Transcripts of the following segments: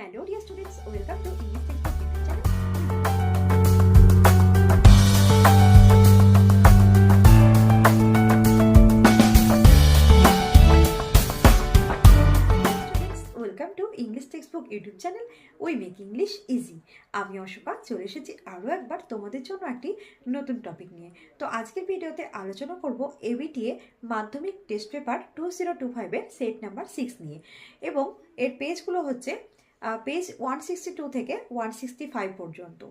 Hello dear students, welcome to English Textbook YouTube channel. Welcome to English textbook YouTube channel we make English easy. আমি অশোকা চলে এসেছি আরও একবার তোমাদের জন্য একটি নতুন টপিক নিয়ে। তো আজকের ভিডিওতে আলোচনা করব এবিটিএ মাধ্যমিক টেস্ট পেপার 2025-এর সেট নাম্বার 6 নিয়ে, এবং এর পেজগুলো হচ্ছে পেজ 162 থেকে 165 পর্যন্ত।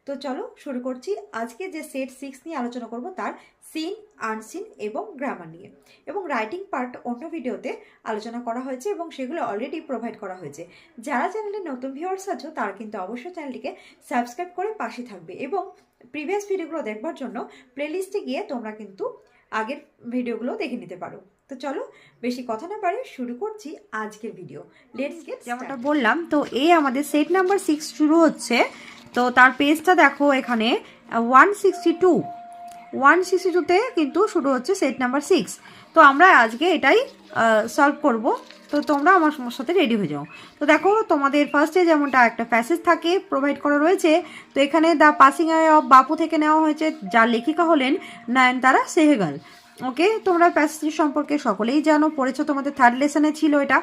তো চলো শুরু করছি। আজকে যে সেট 6 নিয়ে আলোচনা করব তার সিন, আনসিন এবং গ্রামার নিয়ে, এবং রাইটিং পার্ট অন্য ভিডিওতে আলোচনা করা হয়েছে এবং সেগুলো অলরেডি প্রোভাইড করা হয়েছে। যারা চ্যানেলে নতুন ভিউয়ার্স আছো তারা কিন্তু অবশ্যই চ্যানেলটিকে সাবস্ক্রাইব করে পাশে থাকবে, এবং প্রিভিয়াস ভিডিওগুলো দেখবার জন্য প্লেলিস্টে গিয়ে তোমরা কিন্তু আগের ভিডিওগুলো দেখে নিতে পারো। তো চলো বেশি কথা না পারে শুরু করছি আজকের ভিডিও। লেটস গেট, যেমনটা বললাম, তো এই আমাদের সেট নাম্বার 6 শুরু হচ্ছে। তো তার পেজটা দেখো, এখানে 162তে কিন্তু শুরু হচ্ছে সেট নাম্বার 6। তো আমরা আজকে এটাই সলভ করব। তো তোমরা আমার সাথে রেডি হয়ে যাও। তো দেখো, তোমাদের ফার্স্টে যেমনটা একটা প্যাসেজ থাকে প্রোভাইড করা রয়েছে। তো এখানে দ্য পাসিং আওয়ে অফ বাপু থেকে নেওয়া হয়েছে, যার লেখিকা হলেন নয়নতারা সেহগাল। ওকে, তোমরা প্যাসেজ সম্পর্কে সকলেই জানো, পড়েছো, তোমাদের থার্ড লেসনে ছিল এটা।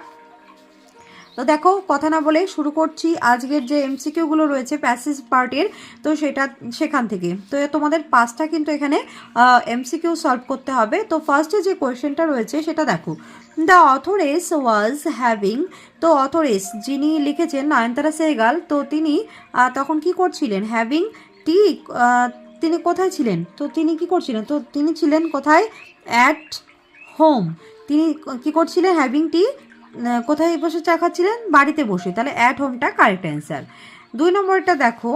তো দেখো, কথা না বলে শুরু করছি আজকের যে এমসিকিউগুলো রয়েছে প্যাসেজ পার্টের, তো সেখান থেকে। তো তোমাদের 5টা কিন্তু এখানে এমসিকিউ সলভ করতে হবে। তো ফার্স্টে যে কোয়েশ্চেনটা রয়েছে সেটা দেখো, দ্য অথরেস ওয়াজ হ্যাভিং। তো অথরেস যিনি লিখেছেন নয়নতারা সেহগাল, তো তিনি তখন কি করছিলেন? Having tea. তিনি কোথায় ছিলেন? তো তিনি কি করছিলেন? তো তিনি ছিলেন কোথায়? At home. তিনি কি করছিলেন? Having tea. কোথায় বসে চা খাচ্ছিলেন? বাড়িতে বসে। তাহলে অ্যাট হোমটা কারেক্ট অ্যান্সার। 2 নম্বরটা দেখো,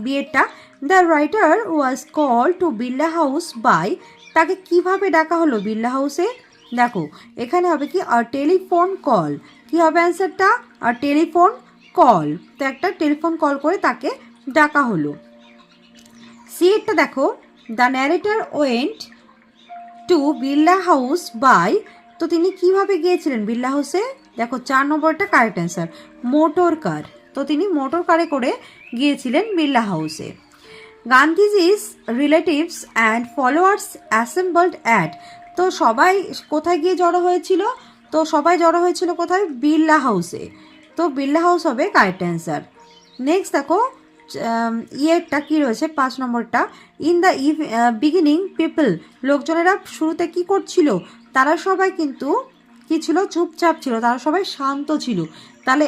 বিয়েরটা, the writer was call to Birla house by. তাকে কিভাবে ডাকা হলো বিড়লা হাউসে? দেখো, এখানে হবে কি টেলিফোন কল। কি হবে অ্যান্সারটা? Telephone call. তো একটা টেলিফোন কল করে তাকে ডাকা হলো। সি এরটা দেখো, the narrator went to Birla house by. তো তিনি কিভাবে গিয়েছিলেন বিড়লা হাউসে? দেখো, 4 নম্বরটা কারেক্ট অ্যান্সার, মোটর কার। তো তিনি মোটর কারে করে গিয়েছিলেন বিড়লা হাউসে। Gandhiji's relatives and followers assembled at. তো সবাই কোথায় গিয়ে জড়ো হয়েছিল? তো সবাই জড়ো হয়েছিল কোথায়? বিড়লা হাউসে। তো বিড়লা হাউস হবে কারেক্ট অ্যান্সার। নেক্সট দেখো, ইয়েরটা কী রয়েছে? 5 নম্বরটা, ইন দ্য বিগিনিং পিপল। লোকজনেরা শুরুতে কি করছিল? তারা সবাই কিন্তু কি ছিল? চুপচাপ ছিল, তারা সবাই শান্ত ছিল। তাহলে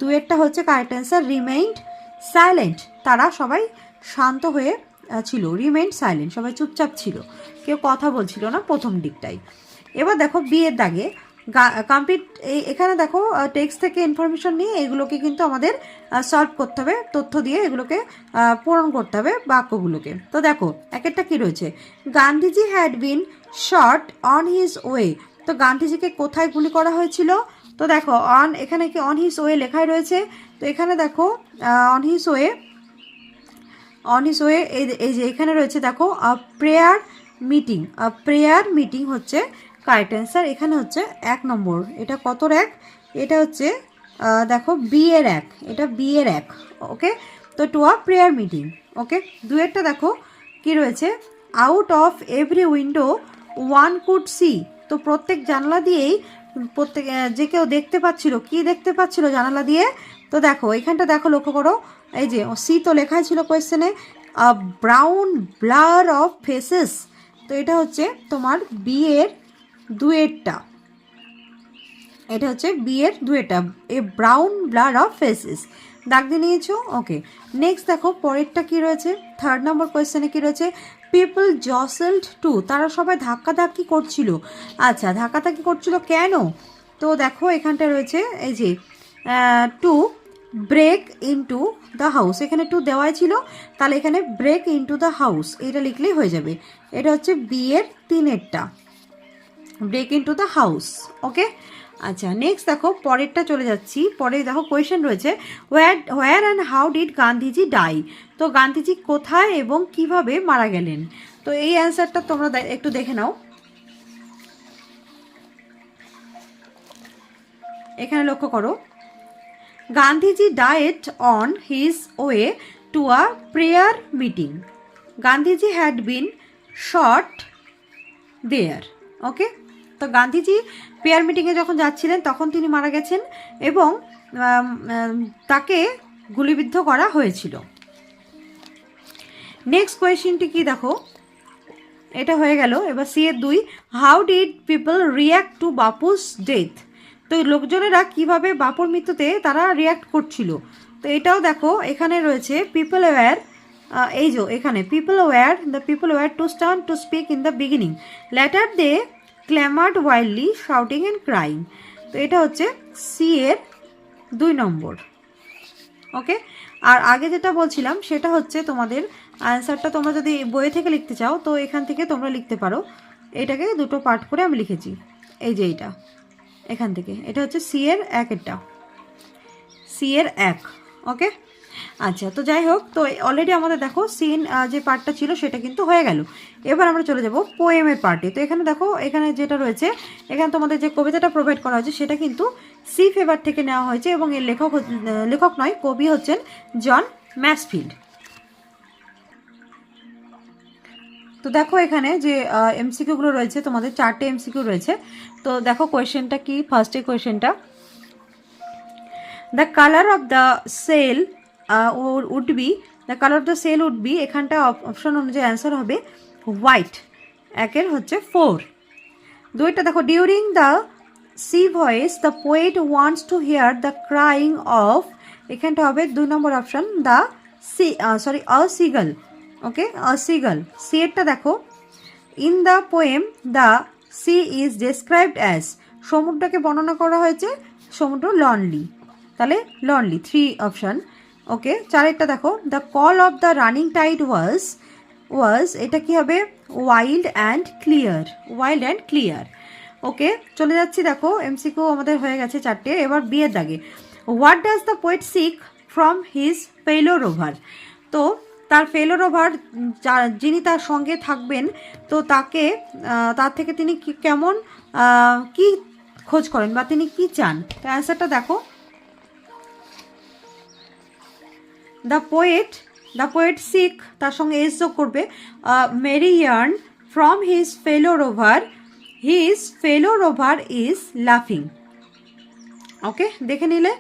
দুয়েরটা হচ্ছে কারেক্ট অ্যান্সার, রিমেইন্ড সাইলেন্ট। তারা সবাই শান্ত হয়ে ছিল, রিমেইন্ড সাইলেন্ট, সবাই চুপচাপ ছিল, কেউ কথা বলছিল না প্রথম দিকটাই। এবার দেখো, বিয়ের দাগে কমপ্লিট। এখানে দেখো, টেক্সট থেকে ইনফরমেশন নিয়ে এগুলোকে কিন্তু আমাদের সলভ করতে হবে, তথ্য দিয়ে এগুলোকে পূরণ করতে হবে বাক্যগুলোকে। তো দেখো, একটা কি রয়েছে? Gandhiji had been shot on his way. তো গান্ধীজিকে কোথায় গুলি করা হয়েছিল? তো দেখো, এখানে কি অন হিজ ওয়ে লেখাই রয়েছে। তো এখানে দেখো, অন হিজ ওয়ে এই যে এখানে রয়েছে দেখো, প্রেয়ার মিটিং হচ্ছে কারেক্ট অ্যান্সার। এখানে হচ্ছে 1 নম্বর। এটা কত এক? এটা হচ্ছে দেখো বি এর 1, এটা বি এর 1। ওকে, তো to a prayer meeting. Okay, 2এরটা দেখো কি রয়েছে? Out of every window one could see. তো প্রত্যেক জানলা দিয়েই যে কেউ দেখতে পাচ্ছিল। কি দেখতে পাচ্ছিল জানালা দিয়ে? তো দেখো, এখানটা দেখো, লক্ষ্য করো, এই যে সি তো লেখাই ছিল কোয়েশ্চেনে, ব্রাউন ব্লার অফ ফেসেস। তো এটা হচ্ছে তোমার বিয়ের 2এরটা, এটা হচ্ছে বিয়ের 2এরটা, a brown blur of faces. দাগ দিয়ে নিয়েছো? ওকে, নেক্সট দেখো, পরেরটা কি রয়েছে? 3rd নম্বর কোয়েশ্চেনে কি রয়েছে? People jostled to. তারা সবাই ধাক্কাধাক্কি করছিল। আচ্ছা, ধাক্কাধাক্কি করছিল কেন? তো দেখো, এখানটা রয়েছে এই যে to break into the house. এখানে টু দেওয়াই ছিল, তাহলে এখানে ব্রেক ইনটু দ্য হাউস এটা লিখলেই হয়ে যাবে। এটা হচ্ছে বিয়ের 3এরটা, ব্রেক ইনটু দ্য হাউস। ওকে, আচ্ছা, নেক্সট দেখো, পরেরটা চলে যাচ্ছি। পরে দেখো কোয়েশ্চেন রয়েছে, where and how did Gandhiji die. তো গান্ধীজি কোথায় এবং কিভাবে মারা গেলেন? তো এই অ্যান্সারটা তোমরা একটু দেখে নাও। এখানে লক্ষ্য করো, Gandhiji died on his way to a prayer meeting. Gandhiji had been shot there. ওকে, তো গান্ধীজি প্রেয়ার মিটিংয়ে যখন যাচ্ছিলেন তখন তিনি মারা গেছেন এবং তাকে গুলিবিদ্ধ করা হয়েছিল। নেক্সট কোয়েশ্চেনটি কি দেখো, এটা হয়ে গেল। এবার সি এর 2, how did people react to Bapu's death. তো লোকজনেরা কিভাবে বাপুর মৃত্যুতে তারা রিয়াক্ট করছিল। তো এটাও দেখো এখানে রয়েছে পিপল অ্যাওয়্যার, এই যে এখানে people were too stunned to speak in the beginning, later they clamoured wildly shouting and crying. তো এটা হচ্ছে সি এর 2 নম্বর। ওকে, আর আগে যেটা বলছিলাম সেটা হচ্ছে তোমাদের অ্যান্সারটা তোমরা যদি বই থেকে লিখতে চাও তো এখান থেকে তোমরা লিখতে পারো। এটাকে দুটো পার্ট করে আমি লিখেছি, এই যে এইটা এখান থেকে, এটা হচ্ছে সি এর 1 সি এর 1। ওকে, আচ্ছা, তো যাই হোক, তো অলরেডি আমাদের দেখো সিন যে পার্টটা ছিল সেটা কিন্তু হয়ে গেল। এবার আমরা চলে যাব পোয়েমের পার্টে। তো এখানে দেখো এখানে যেটা রয়েছে, এখানে তোমাদের যে কবিতাটা প্রোভাইড করা হয়েছে সেটা কিন্তু সি ফেভার থেকে নেওয়া হয়েছে এবং এর লেখক নয়, কবি হচ্ছেন জন ম্যাসফিল্ড। তো দেখো এখানে যে এমসিকিউগুলো রয়েছে, তোমাদের 4টে এমসিকিউ রয়েছে। তো দেখো কোয়েশ্চেনটা কি, ফার্স্টের কোয়েশ্চেনটা, the colour of the sail would be, এখানটা অপশন অনুযায়ী অ্যান্সার হবে হোয়াইট, একের হচ্ছে 4। 2টা দেখো, during the sea voice the poet wants to hear the crying of, এখানটা হবে 2 নম্বর option the a seagull. Okay, a seagull. C এরটা দেখো, in the poem the sea is described as, সমুদ্রকে বর্ণনা করা হয়েছে সমুদ্র লনলি, তাহলে লনলি, 3 অপশন। ওকে, 4টা দেখো, the call of the running tide was, এটা কি হবে ওয়াইল্ড অ্যান্ড ক্লিয়ার। ওকে, চলে যাচ্ছি, দেখো এমসিকিউ আমাদের হয়ে গেছে 4টে। এবার বিয়ের দাগে, what does the poet seek from his fellow rover. তো তার ফেলো রোভার যিনি তার সঙ্গে থাকবেন, তো তার থেকে তিনি কেমন কি খোঁজ করেন বা তিনি কি চান। তো অ্যান্সারটা দেখো, দ্য পোয়েট সিক, তার সঙ্গে এস যোগ করবে, merry yarn from his fellow rover is লাফিং। ওকে, দেখে নিলে।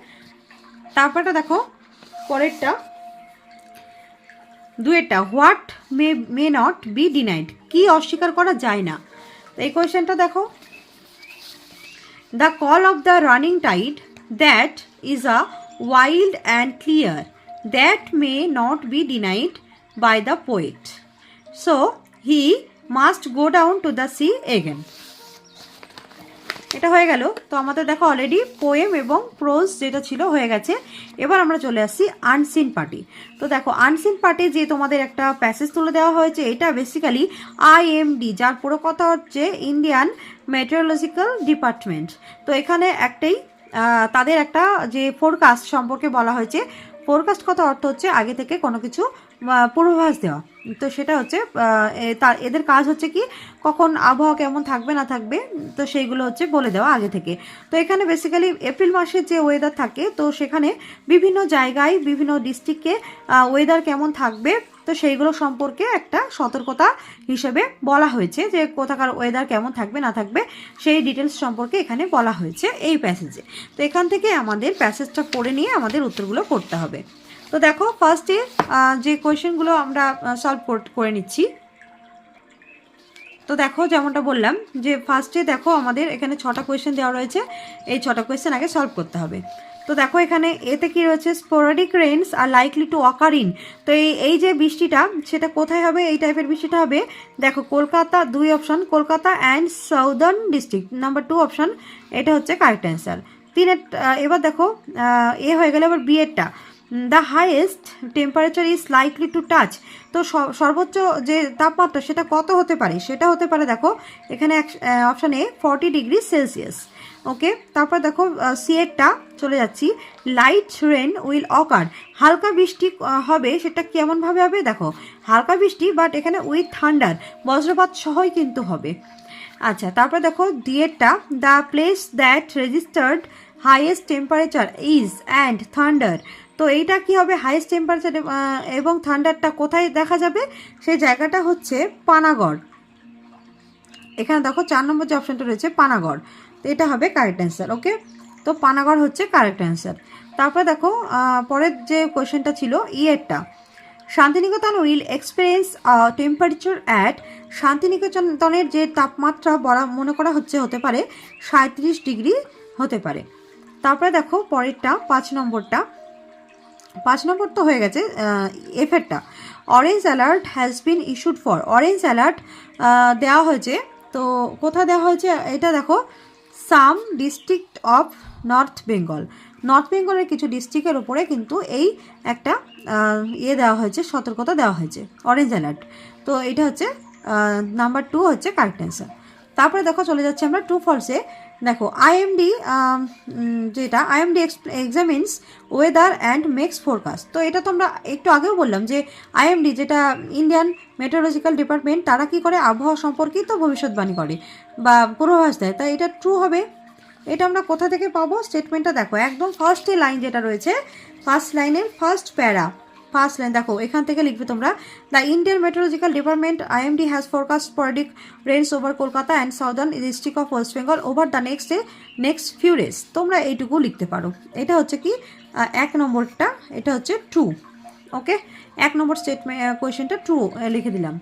তারপরটা দেখো পরেরটা, 2টা, what may not be denied, কি অস্বীকার করা যায় না। তো এই কোয়েশ্চেনটা দেখো, the call of the running tide that is a wild and clear that may not be denied by the poet, so he must go down to the sea again. এটা হয়ে গেল। তো আমাদের দেখো অলরেডি পোয়েম এবং pros যেটা ছিল হয়ে গেছে। এবার আমরা চলে আসছি আনসিন পার্টি। তো দেখো আনসিন পার্টে যে তোমাদের একটা প্যাসেজ তুলে দেওয়া হয়েছে, এটা বেসিক্যালি IMD, যার পুরো কথা হচ্ছে ইন্ডিয়ান মেটেরোলজিক্যাল ডিপার্টমেন্ট। তো এখানে একটাই তাদের একটা যে ফোরকাস্ট সম্পর্কে বলা হয়েছে। ফোরকাস্ট কথা অর্থ হচ্ছে আগে থেকে কোনো কিছু পূর্বাভাস দেওয়া। তো সেটা হচ্ছে এদের কাজ হচ্ছে কি, কখন আবহাওয়া কেমন থাকবে না থাকবে, তো সেইগুলো হচ্ছে বলে দেওয়া আগে থেকে। তো এখানে বেসিক্যালি এপ্রিল মাসের যে ওয়েদার থাকে, তো সেখানে বিভিন্ন জায়গায় বিভিন্ন ডিস্ট্রিক্টে ওয়েদার কেমন থাকবে, তো সেইগুলো সম্পর্কে একটা সতর্কতা হিসেবে বলা হয়েছে যে কোথাকার ওয়েদার কেমন থাকবে না থাকবে, সেই ডিটেলস সম্পর্কে এখানে বলা হয়েছে এই প্যাসেজে। তো এখান থেকে আমাদের প্যাসেজটা পড়ে নিয়ে আমাদের উত্তরগুলো করতে হবে। তো দেখো ফার্স্টে যে কোয়েশ্চেনগুলো আমরা সলভ করে নিচ্ছি। তো দেখো যেমনটা বললাম যে ফার্স্টে দেখো আমাদের এখানে 6টা কোয়েশ্চেন দেওয়া রয়েছে, এই 6টা কোয়েশ্চেন আগে সলভ করতে হবে। তো দেখো এখানে এতে কি রয়েছে, sporadic rains are likely to occur in. তো এই যে বৃষ্টিটা সেটা কোথায় হবে, এই টাইপের বৃষ্টিটা হবে দেখো Kolkata, 2 option, Kolkata and southern district, number 2 option, এটা হচ্ছে কারেক্ট অ্যান্সার। 3 এবার দেখো এ হয়ে গেলে এবার বিয়েরটা, the highest temperature is likely to touch. তো সর্বোচ্চ যে তাপমাত্রা সেটা কত হতে পারে, সেটা হতে পারে দেখো এখানে অপশান এ 40 ডিগ্রি সেলসিয়াস। ওকে, তারপর দেখো সিএরটা চলে যাচ্ছি, লাইট রেন উইল অকার, হালকা বৃষ্টি হবে, সেটা কেমনভাবে হবে দেখো হালকা বৃষ্টি, বাট এখানে উইথ থান্ডার, বজ্রপাত সহই কিন্তু হবে। আচ্ছা, তারপর দেখো ডিএরটা, the place that registered highest temperature is and thunder. তো এইটা কি হবে, হাইয়েস্ট টেম্পারেচার এবং থান্ডারটা কোথায় দেখা যাবে, সেই জায়গাটা হচ্ছে পানাগড়। এখানে দেখো 4 নম্বর যে অপশানটা রয়েছে পানাগড়, তো এটা হবে কারেক্ট অ্যান্সার। ওকে, তো পানাগড় হচ্ছে কারেক্ট অ্যান্সার। তারপরে দেখো পরের যে কোয়েশ্চেনটা ছিল ইয়েরটা, Santiniketan will experience temperature at, শান্তিনিকেতনের যে তাপমাত্রা মনে করা হতে পারে 37 ডিগ্রি হতে পারে। তারপরে দেখো পরেরটা 5 নম্বরটা, 5 নম্বর তো হয়ে গেছে। এফেরটা, orange alert has been issued for, orange alert দেওয়া হয়েছে, তো কোথায় দেওয়া হয়েছে এটা দেখো, some district of north Bengal, north বেঙ্গলের কিছু ডিস্ট্রিক্টের উপরে কিন্তু এই একটা দেওয়া হয়েছে, সতর্কতা দেওয়া হয়েছে, অরেঞ্জ অ্যালার্ট। তো এটা হচ্ছে নাম্বার 2 হচ্ছে কারেক্ট অ্যান্সার। তারপরে দেখো চলে যাচ্ছে আমরা ট্রু ফলসে। দেখো আইএমডি, যেটা IMD examines weather and makes forecast, তো এটা তো আমরা একটু আগেও বললাম যে আইএমডি যেটা ইন্ডিয়ান মেট্রোলজিক্যাল ডিপার্টমেন্ট, তারা কি করে, আবহাওয়া সম্পর্কিত ভবিষ্যৎবাণী করে বা পূর্বাভাস দেয়, তাই এটা ট্রু হবে। এটা আমরা কোথা থেকে পাবো, স্টেটমেন্টটা দেখো একদম ফার্স্টে লাইন যেটা রয়েছে, ফার্স্ট লাইনের ফার্স্ট প্যারা, ফার্স্ট লাইন দেখো, এখান থেকে লিখবে তোমরা, the Indian meteorological department IMD has forecast sporadic rains over Kolkata and southern district of West Bengal over the next few days, তোমরা এইটুকু লিখতে পারো। এটা হচ্ছে কি 1 নম্বরটা, এটা হচ্ছে ট্রু। ওকে, 1 নম্বর স্টেটমেন্ট কোয়েশ্চেনটা ট্রু লিখে দিলাম।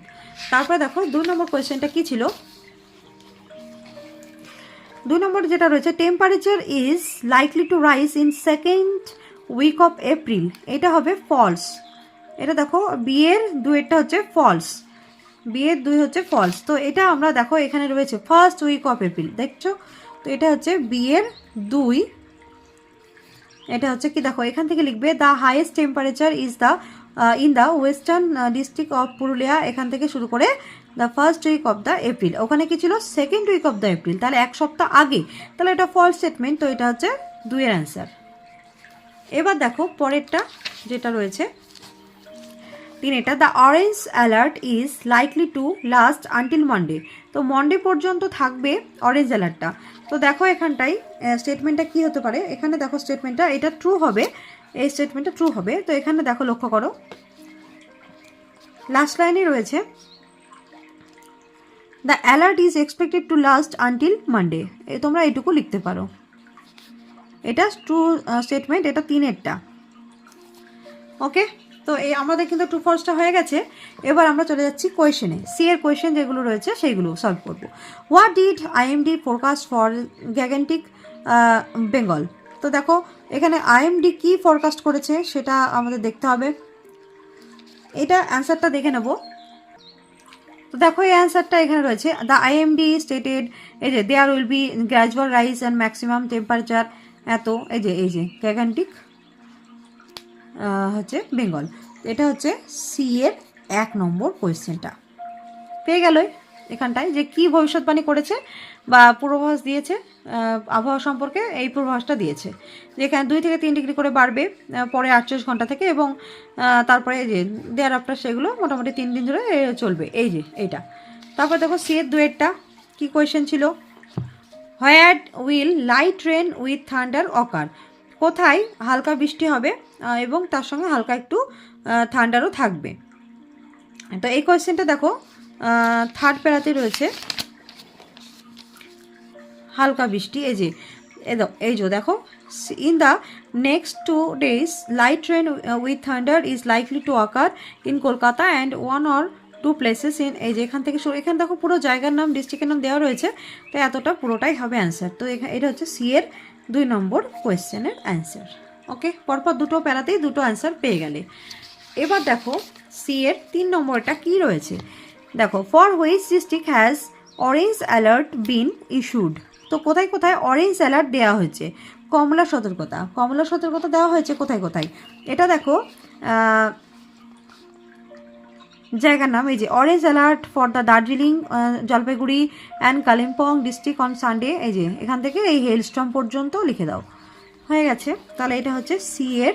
তারপরে দেখো 2 নম্বর কোয়েশ্চেনটা কি ছিল, 2 নম্বর যেটা রয়েছে, temperature is likely to rise in second week of April, এটা হবে ফলস। এটা দেখো বিয়ের 2 হচ্ছে ফলস, বিয়ের 2 হচ্ছে ফলস। তো এটা আমরা দেখো এখানে রয়েছে ফার্স্ট উইক অফ এপ্রিল, দেখছো, তো এটা হচ্ছে বিয়ের 2, এটা হচ্ছে কি দেখো এখান থেকে লিখবে the highest temperature is the in the western district of Purulia, এখান থেকে শুরু করে the first week of the April, ওখানে কি ছিল second week of the April, তাহলে 1 সপ্তাহ আগে, তাহলে এটা ফলস স্টেটমেন্ট, তো এটা হচ্ছে 2 এর অ্যান্সার। এবার দেখো পরেরটা যেটা রয়েছে 3, এটা the orange alert is likely to last until Monday, তো মন্ডে পর্যন্ত থাকবে অরেঞ্জ অ্যালার্টটা। তো দেখো এখানটাই স্টেটমেন্টটা কি হতে পারে, এখানে দেখো স্টেটমেন্টটা এটা ট্রু হবে, এই স্টেটমেন্টটা ট্রু হবে। তো এখানে দেখো লক্ষ্য করো লাস্ট লাইনে রয়েছে the alert is expected to last until Monday, তোমরা এইটুকু লিখতে পারো, এটা ট্রু স্টেটমেন্ট, এটা 3এরটা। ওকে, তো এই আমাদের কিন্তু ট্রু ফলসটা হয়ে গেছে। এবার আমরা চলে যাচ্ছি কোয়েশনে, সি এর কোয়েশন যেগুলো রয়েছে সেইগুলো সলভ করব। What did IMD forecast for Gangetic Bengal, তো দেখো এখানে আইএমডি কি ফোরকাস্ট করেছে সেটা আমাদের দেখতে হবে, এটা অ্যান্সারটা দেখে নেব। তো দেখো এই অ্যান্সারটা এখানে রয়েছে, দ্য আইএমডি স্টেটেড, এই যে there will be gradual rise and maximum temperature এত, এই যে গ্যাগেন্টিক হচ্ছে বেঙ্গল, এটা হচ্ছে সি এর 1 নম্বর কোয়েশ্চেনটা পেয়ে গেল এখানটায়, যে কি ভবিষ্যৎবাণী করেছে বা পূর্বাভাস দিয়েছে আবহাওয়া সম্পর্কে, এই পূর্বাভাসটা দিয়েছে যেখানে 2 থেকে 3 ডিগ্রি করে বাড়বে পরে 48 ঘন্টা থেকে, এবং তারপরে এই যে দেয়ার আফটার সেগুলো মোটামুটি 3 দিন ধরে চলবে, এই যে এইটা। তারপর দেখো সি এর 2 কি কোয়েশ্চেন ছিল, what will light rain with thunder occur, কোথায় হালকা বৃষ্টি হবে এবং তার সঙ্গে হালকা একটু থান্ডারও থাকবে। তো এই কোয়েশ্চেনটা দেখো 3rd প্যারাতে রয়েছে, হালকা বৃষ্টি, এই যে দেখো, in the next 2 days light rain with thunder is likely to occur in Kolkata and 1 or 2 places in, এই যে এখান থেকে এখানে দেখো পুরো জায়গার নাম ডিস্ট্রিক্টের নাম দেওয়া রয়েছে, তো এতটা পুরোটাই হবে অ্যান্সার। তো এটা হচ্ছে সি এর 2 নম্বর কোয়েশ্চেনের অ্যান্সার। ওকে, পরপর 2টো প্যারাতেই 2টো অ্যান্সার পেয়ে গেলে। এবার দেখো সি এর 3 নম্বরটা কি রয়েছে, দেখো for which district has orange alert been issued, তো কোথায় কোথায় অরেঞ্জ অ্যালার্ট দেওয়া হয়েছে, কমলা সতর্কতা দেওয়া হয়েছে কোথায় কোথায়, এটা দেখো জায়গার নাম, এই যে orange alert for the Darjeeling Jalpaiguri and Kalimpong district on Sunday, এই যে এখান থেকে এই হেলস্টর্ম পর্যন্ত লিখে দাও, হয়ে গেছে। তাহলে এটা হচ্ছে সি এর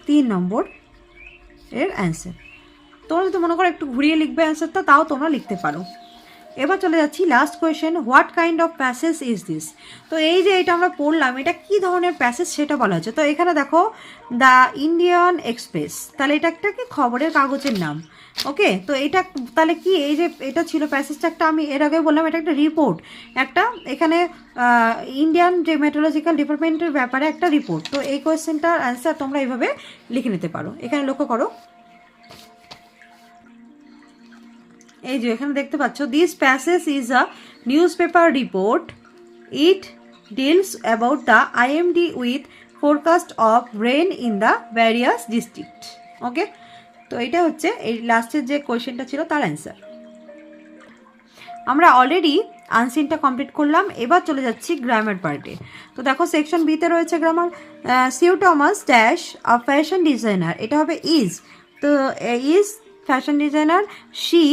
3 নম্বর এর অ্যান্সার। তোমরা যদি মনে করো একটু ঘুরিয়ে লিখবে অ্যান্সারটা, তাও তোমরা লিখতে পারো। এবার চলে যাচ্ছি last question, what kind of passage is this. তো এই যে এটা আমরা পড়লাম, এটা কি ধরনের প্যাসেজ সেটা বলা হচ্ছে। তো এখানে দেখো দ্য ইন্ডিয়ান এক্সপ্রেস, তাহলে এটা একটা কি খবরের কাগজের নাম। ওকে, তো এটা তাহলে কি, এই যে এটা ছিল প্যাসেজটা একটা, আমি এর আগে বললাম এটা একটা রিপোর্ট, একটা এখানে ইন্ডিয়ান যে মেট্রোলজিক্যাল ডিপার্টমেন্টের ব্যাপারে একটা রিপোর্ট। তো এই কোয়েশ্চেনটার অ্যান্সার তোমরা এইভাবে লিখে নিতে পারো। এখানে লক্ষ্য করো, এই যে এখানে দেখতে পাচ্ছ, this passage is a news paper report, it deals about the IMD with forecast of rain in the various district. Okay, তো এটা হচ্ছে এই লাস্টের যে কোয়েশ্চেনটা ছিল তার অ্যান্সার। আমরা অলরেডি আনসিনটা কমপ্লিট করলাম, এবার চলে যাচ্ছি গ্রামার পার্টে। তো দেখো সেকশন বিতে রয়েছে grammar, Sue Thomas dash a fashion designer, এটা হবে ইজ। তো ইজ ফ্যাশন ডিজাইনার, শি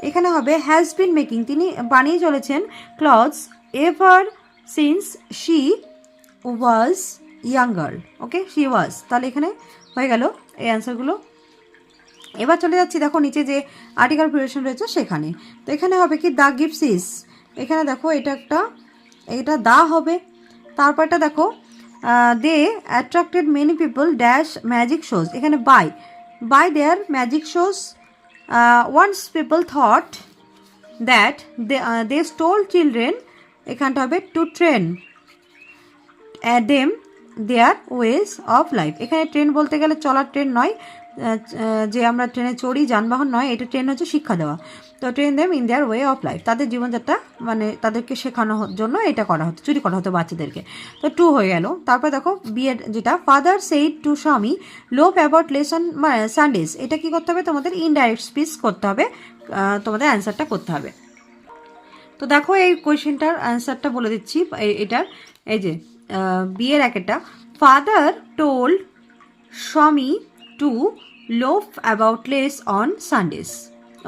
এখানে হবে হ্যাজ বিন মেকিং, তিনি বানিয়ে চলেছেন clothes ever since she was young girl. Okay, she was, তাহলে এখানে হয়ে গেল এই অ্যান্সারগুলো। এবার চলে যাচ্ছি, দেখো নিচে যে আর্টিকেল প্রিপারেশন রয়েছে সেখানে। তো এখানে হবে কি দ্য গিফটস ইজ, এখানে দেখো এটা দা হবে। তারপরটা দেখো they attracted many people dash magic shows, এখানে by their magic shows once people thought that they stole children, এখানটা হবে to train them their ways of life. এখানে ট্রেন বলতে গেলে চলার ট্রেন নয়, যে আমরা ট্রেনে চড়ি যানবাহন নয়, এটা ট্রেন হচ্ছে শিক্ষা দেওয়া। তো train them in their way of life, তাদের জীবনযাত্রা মানে তাদেরকে শেখানোর জন্য এটা করা হতো, চুরি করা হতো বাচ্চাদেরকে। তো টু হয়ে গেল। তারপর দেখো বিয়ের যেটা, ফাদার সেইড টু স্বামী লোভ অ্যাবাউট লেসন সানডেজ, এটা কি করতে হবে, তোমাদের ইনডাইরেক্ট স্পিচ করতে হবে, তোমাদের অ্যান্সারটা করতে হবে। তো দেখো এই কোয়েশ্চেনটার অ্যান্সারটা বলে দিচ্ছি, এটার এই যে বিয়ের একটা, ফাদার টোল্ড স্বামী টু লোভ অ্যাবাউট লেস অন সানডেজ।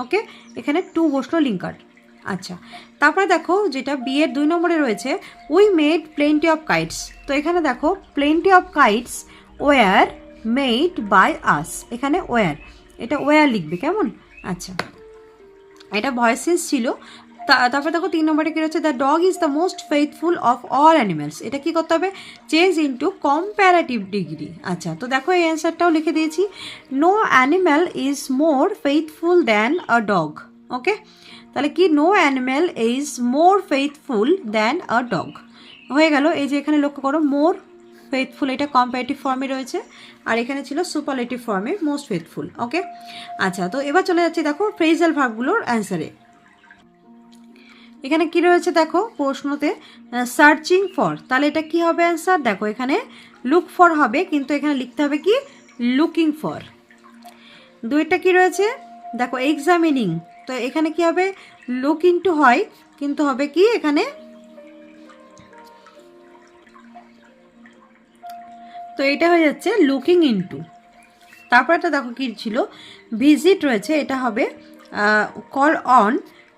ওকে, এখানে টু বসলো লিঙ্কার। আচ্ছা, তারপরে দেখো যেটা বিয়ের 2 নম্বরে রয়েছে, we made plenty of kites. তো এখানে দেখো plenty of kites were made by us, এখানে ওয়ার, এটা ওয়ার লিখবে কেমন। আচ্ছা, এটা ভয়েসেস ছিল। তারপর দেখো 3 নম্বরে কি রয়েছে, the dog is the most faithful of all animals, এটা কি করতে হবে, চেঞ্জ ইন্টু কম্প্যারেটিভ ডিগ্রি। আচ্ছা, তো দেখো এই অ্যান্সারটাও লিখে দিয়েছি, no animal is more faithful than a dog. Okay, তাহলে কি, no animal is more faithful than a dog হয়ে গেল। এই যে এখানে লক্ষ্য করো, মোর ফেথফুল এটা কম্পারেটিভ ফর্মে রয়েছে, আর এখানে ছিল সুপারলেটিভ ফর্মে মোস্ট ফেথফুল। ওকে, আচ্ছা, তো এবার চলে যাচ্ছি দেখো ফ্রেজাল ভার্বগুলোর অ্যান্সারে। এখানে কি রয়েছে দেখো প্রশ্নতে, সার্চিং ফর, তাহলে এটা কি হবে অ্যান্সার, দেখো এখানে লুক ফর হবে, কিন্তু এখানে লিখতে হবে কি লুকিং ফর। 2টা কি রয়েছে দেখো, এক্সামিনিং, তো এখানে কি হবে, লুক ইনটু হয়, কিন্তু হবে কি এখানে, তো এটা হয়ে যাচ্ছে লুকিং ইনটু। তারপরটা দেখো কি ছিল, ভিজিট রয়েছে, এটা হবে কল অন,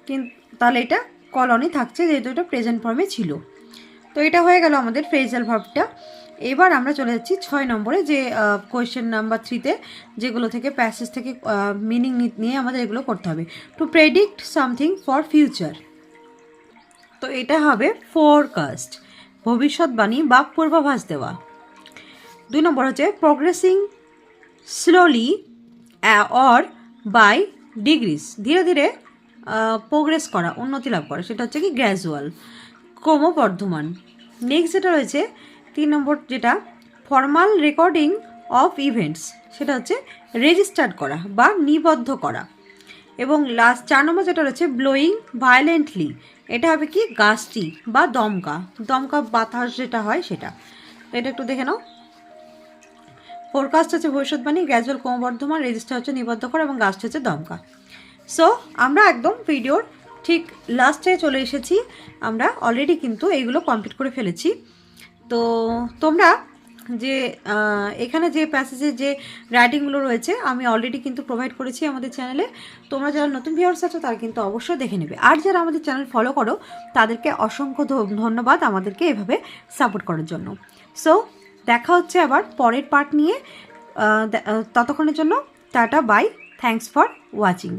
কিন্তু তাহলে এটা কল অনই থাকছে যেহেতু এটা প্রেজেন্ট ফর্মে ছিল। তো এটা হয়ে গেল আমাদের ফ্রেজাল ভার্বটা। এবার আমরা চলে যাচ্ছি 6 নম্বরে, যে কোয়েশ্চেন নাম্বার 3তে যেগুলো থেকে প্যাসেজ থেকে মিনিং নিয়ে আমাদের এগুলো করতে হবে। To predict something for future, তো এটা হবে ফোরকাস্ট, ভবিষ্যৎবাণী বা পূর্বাভাস দেওয়া। 2 নম্বর হচ্ছে progressing slowly or by degrees, ধীরে ধীরে প্রোগ্রেস করা, উন্নতি লাভ করা, সেটা হচ্ছে কি গ্র্যাজুয়াল, ক্রমবর্ধমান। নেক্সট যেটা রয়েছে 3 নম্বর, যেটা ফর্মাল রেকর্ডিং অফ ইভেন্টস, সেটা হচ্ছে রেজিস্টার্ড করা বা নিবদ্ধ করা। এবং লাস্ট 4 নম্বর যেটা রয়েছে ব্লোয়িং ভায়োলেন্টলি, এটা হবে কি গাছটি বা দমকা বাতাস যেটা হয় সেটা। তো এটা একটু দেখে নাও, ফোরকাস্ট হচ্ছে ভবিষ্যৎবাণী, গ্র্যাজুয়াল ক্রমবর্ধমান, রেজিস্টার হচ্ছে নিবদ্ধ করা, এবং গাছটি হচ্ছে দমকা। সো আমরা একদম ভিডিওর ঠিক লাস্টে চলে এসেছি, আমরা অলরেডি কিন্তু এইগুলো কমপ্লিট করে ফেলেছি। তো তোমরা যে এখানে যে প্যাসেজের যে রাইটিংগুলো রয়েছে আমি অলরেডি কিন্তু প্রোভাইড করেছি আমাদের চ্যানেলে, তোমরা যারা নতুন ভিউয়ার্স আছো তারা কিন্তু অবশ্যই দেখে নেবে। আর যারা আমাদের চ্যানেল ফলো করো তাদেরকে অসংখ্য ধন্যবাদ আমাদেরকে এভাবে সাপোর্ট করার জন্য। সো দেখা হচ্ছে আবার পরের পার্ট নিয়ে, ততক্ষণের জন্য ta ta, bye, thanks for watching.